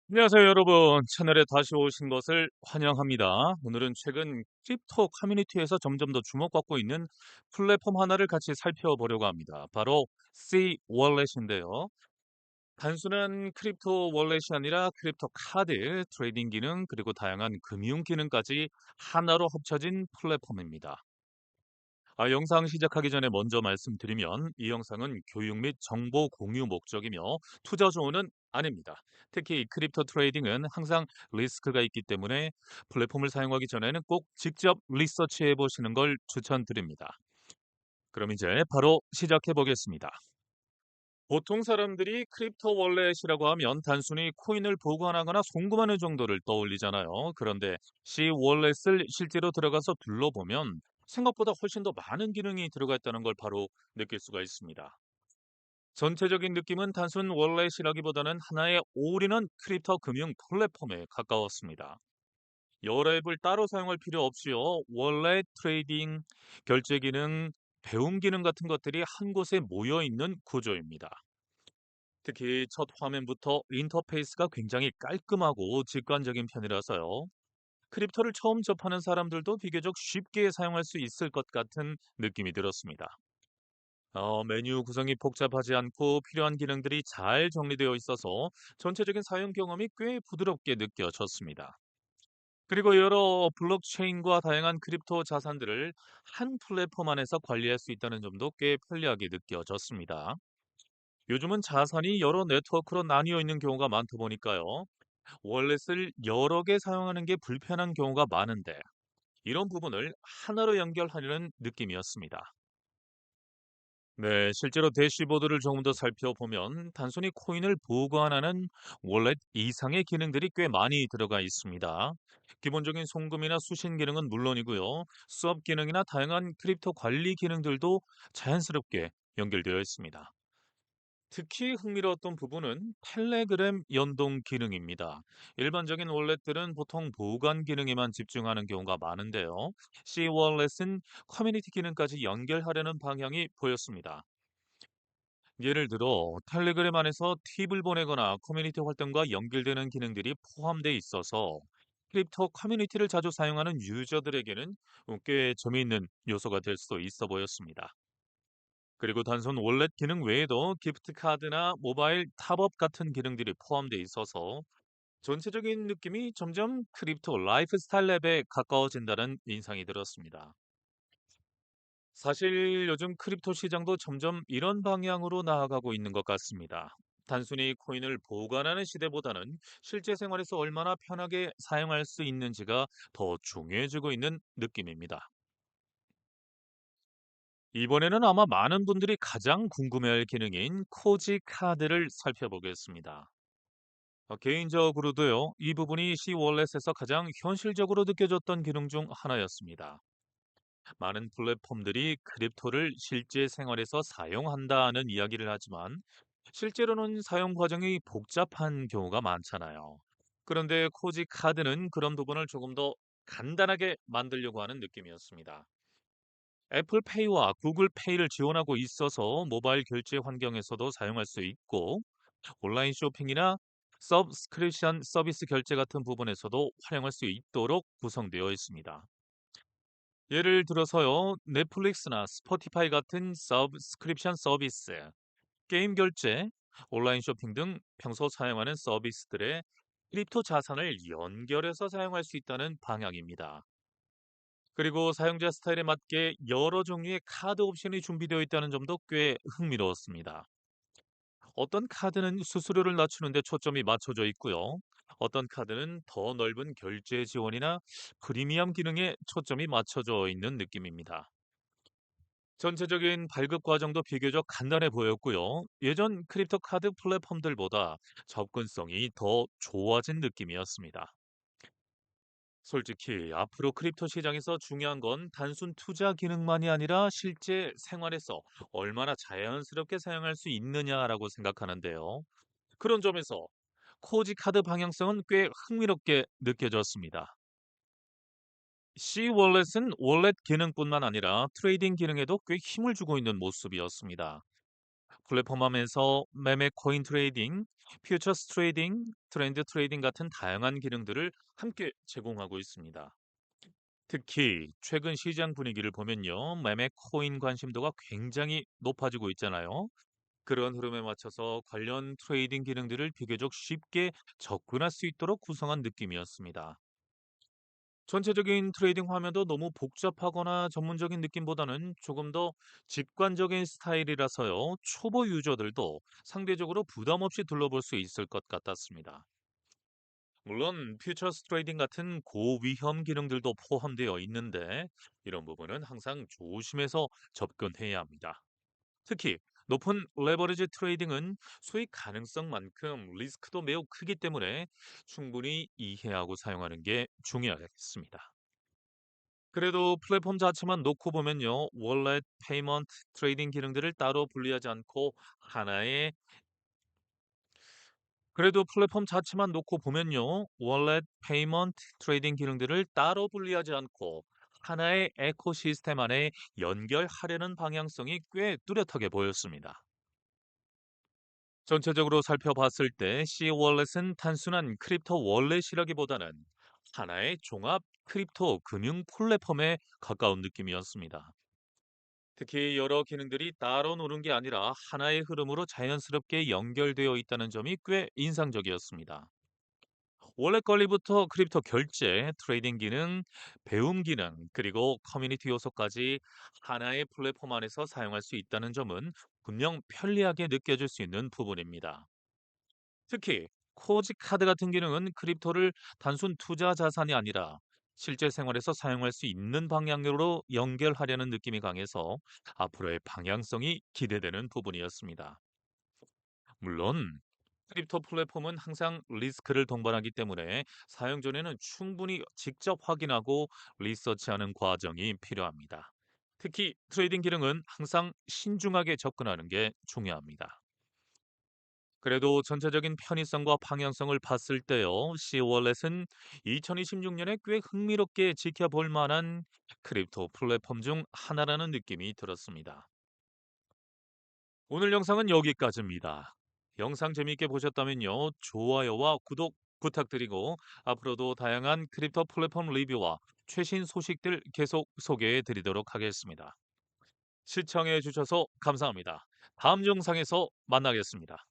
안녕하세요, 여러분. 채널에 다시 오신 것을 환영합니다. 오늘은 최근 크립토 커뮤니티에서 점점 더 주목받고 있는 플랫폼 하나를 같이 살펴보려고 합니다. 바로 C 월렛인데요. 단순한 크립토 월렛이 아니라 크립토 카드, 트레이딩 기능, 그리고 다양한 금융 기능까지 하나로 합쳐진 플랫폼입니다. 영상 시작하기 전에 먼저 말씀드리면 이 영상은 교육 및 정보 공유 목적이며 투자 조언은 아닙니다. 특히 크립토 트레이딩은 항상 리스크가 있기 때문에 플랫폼을 사용하기 전에는 꼭 직접 리서치해 보시는 걸 추천드립니다. 그럼 이제 바로 시작해 보겠습니다. 보통 사람들이 크립토 월렛이라고 하면 단순히 코인을 보관하거나 송금하는 정도를 떠올리잖아요. 그런데 C 월렛을 실제로 들어가서 둘러보면 생각보다 훨씬 더 많은 기능이 들어가 있다는 걸 바로 느낄 수가 있습니다. 전체적인 느낌은 단순 월렛이라기보다는 하나의 올인원 크립토 금융 플랫폼에 가까웠습니다. 여러 앱을 따로 사용할 필요 없이요. 월렛, 트레이딩, 결제 기능, 배움 기능 같은 것들이 한 곳에 모여 있는 구조입니다. 특히 첫 화면부터 인터페이스가 굉장히 깔끔하고 직관적인 편이라서요. 크립토를 처음 접하는 사람들도 비교적 쉽게 사용할 수 있을 것 같은 느낌이 들었습니다. 메뉴 구성이 복잡하지 않고 필요한 기능들이 잘 정리되어 있어서 전체적인 사용 경험이 꽤 부드럽게 느껴졌습니다. 그리고 여러 블록체인과 다양한 크립토 자산들을 한 플랫폼 안에서 관리할 수 있다는 점도 꽤 편리하게 느껴졌습니다. 요즘은 자산이 여러 네트워크로 나뉘어 있는 경우가 많다 보니까요. 월렛을 여러 개 사용하는 게 불편한 경우가 많은데 이런 부분을 하나로 연결하려는 느낌이었습니다. 네, 실제로 대시보드를 조금 더 살펴보면 단순히 코인을 보관하는 월렛 이상의 기능들이 꽤 많이 들어가 있습니다. 기본적인 송금이나 수신 기능은 물론이고요. 수업 기능이나 다양한 크립토 관리 기능들도 자연스럽게 연결되어 있습니다. 특히 흥미로웠던 부분은 텔레그램 연동 기능입니다. 일반적인 월렛들은 보통 보관 기능에만 집중하는 경우가 많은데요. C 월렛은 커뮤니티 기능까지 연결하려는 방향이 보였습니다. 예를 들어 텔레그램 안에서 팁을 보내거나 커뮤니티 활동과 연결되는 기능들이 포함되어 있어서 크립토 커뮤니티를 자주 사용하는 유저들에게는 꽤 재미있는 요소가 될 수도 있어 보였습니다. 그리고 단순 월렛 기능 외에도 기프트 카드나 모바일 탑업 같은 기능들이 포함되어 있어서 전체적인 느낌이 점점 크립토 라이프스타일 랩에 가까워진다는 인상이 들었습니다. 사실 요즘 크립토 시장도 점점 이런 방향으로 나아가고 있는 것 같습니다. 단순히 코인을 보관하는 시대보다는 실제 생활에서 얼마나 편하게 사용할 수 있는지가 더 중요해지고 있는 느낌입니다. 이번에는 아마 많은 분들이 가장 궁금해할 기능인 코지 카드를 살펴보겠습니다. 개인적으로도요, 이 부분이 C 월렛에서 가장 현실적으로 느껴졌던 기능 중 하나였습니다. 많은 플랫폼들이 크립토를 실제 생활에서 사용한다는 이야기를 하지만 실제로는 사용 과정이 복잡한 경우가 많잖아요. 그런데 코지 카드는 그런 부분을 조금 더 간단하게 만들려고 하는 느낌이었습니다. 애플페이와 구글페이를 지원하고 있어서 모바일 결제 환경에서도 사용할 수 있고 온라인 쇼핑이나 서브스크립션 서비스 결제 같은 부분에서도 활용할 수 있도록 구성되어 있습니다. 예를 들어서요, 넷플릭스나 스포티파이 같은 서브스크립션 서비스, 게임 결제, 온라인 쇼핑 등 평소 사용하는 서비스들의 크립토 자산을 연결해서 사용할 수 있다는 방향입니다. 그리고 사용자 스타일에 맞게 여러 종류의 카드 옵션이 준비되어 있다는 점도 꽤 흥미로웠습니다. 어떤 카드는 수수료를 낮추는 데 초점이 맞춰져 있고요. 어떤 카드는 더 넓은 결제 지원이나 프리미엄 기능에 초점이 맞춰져 있는 느낌입니다. 전체적인 발급 과정도 비교적 간단해 보였고요. 예전 크립토 카드 플랫폼들보다 접근성이 더 좋아진 느낌이었습니다. 솔직히 앞으로 크립토 시장에서 중요한 건 단순 투자 기능만이 아니라 실제 생활에서 얼마나 자연스럽게 사용할 수 있느냐라고 생각하는데요. 그런 점에서 코지 카드 방향성은 꽤 흥미롭게 느껴졌습니다. C 월렛은 월렛 기능뿐만 아니라 트레이딩 기능에도 꽤 힘을 주고 있는 모습이었습니다. 플랫폼함에서 매매 코인 트레이딩, 퓨처스 트레이딩, 트렌드 트레이딩 같은 다양한 기능들을 함께 제공하고 있습니다. 특히 최근 시장 분위기를 보면요. 매매 코인 관심도가 굉장히 높아지고 있잖아요. 그런 흐름에 맞춰서 관련 트레이딩 기능들을 비교적 쉽게 접근할 수 있도록 구성한 느낌이었습니다. 전체적인 트레이딩 화면도 너무 복잡하거나 전문적인 느낌보다는 조금 더 직관적인 스타일이라서요. 초보 유저들도 상대적으로 부담 없이 둘러볼 수 있을 것 같았습니다. 물론 퓨처스 트레이딩 같은 고위험 기능들도 포함되어 있는데 이런 부분은 항상 조심해서 접근해야 합니다. 특히 높은 레버리지 트레이딩은 수익 가능성만큼 리스크도 매우 크기 때문에 충분히 이해하고 사용하는 게 중요하겠습니다. 그래도 플랫폼 자체만 놓고 보면요. 월렛, 페이먼트, 트레이딩 기능들을 따로 분리하지 않고 하나의 그래도 플랫폼 자체만 놓고 보면요. 월렛, 페이먼트, 트레이딩 기능들을 따로 분리하지 않고 하나의 에코시스템 안에 연결하려는 방향성이 꽤 뚜렷하게 보였습니다. 전체적으로 살펴봤을 때 C 월렛은 단순한 크립토 월렛이라기보다는 하나의 종합 크립토 금융 플랫폼에 가까운 느낌이었습니다. 특히 여러 기능들이 따로 노는 게 아니라 하나의 흐름으로 자연스럽게 연결되어 있다는 점이 꽤 인상적이었습니다. 원래 관리부터 크립토 결제, 트레이딩 기능, 배움 기능, 그리고 커뮤니티 요소까지 하나의 플랫폼 안에서 사용할 수 있다는 점은 분명 편리하게 느껴질 수 있는 부분입니다. 특히 코지 카드 같은 기능은 크립토를 단순 투자 자산이 아니라 실제 생활에서 사용할 수 있는 방향으로 연결하려는 느낌이 강해서 앞으로의 방향성이 기대되는 부분이었습니다. 물론 크립토 플랫폼은 항상 리스크를 동반하기 때문에 사용 전에는 충분히 직접 확인하고 리서치하는 과정이 필요합니다. 특히 트레이딩 기능은 항상 신중하게 접근하는 게 중요합니다. 그래도 전체적인 편의성과 방향성을 봤을 때요, C 월렛은 2026년에 꽤 흥미롭게 지켜볼 만한 크립토 플랫폼 중 하나라는 느낌이 들었습니다. 오늘 영상은 여기까지입니다. 영상 재미있게 보셨다면요, 좋아요와 구독 부탁드리고 앞으로도 다양한 크립토 플랫폼 리뷰와 최신 소식들 계속 소개해 드리도록 하겠습니다. 시청해 주셔서 감사합니다. 다음 영상에서 만나겠습니다.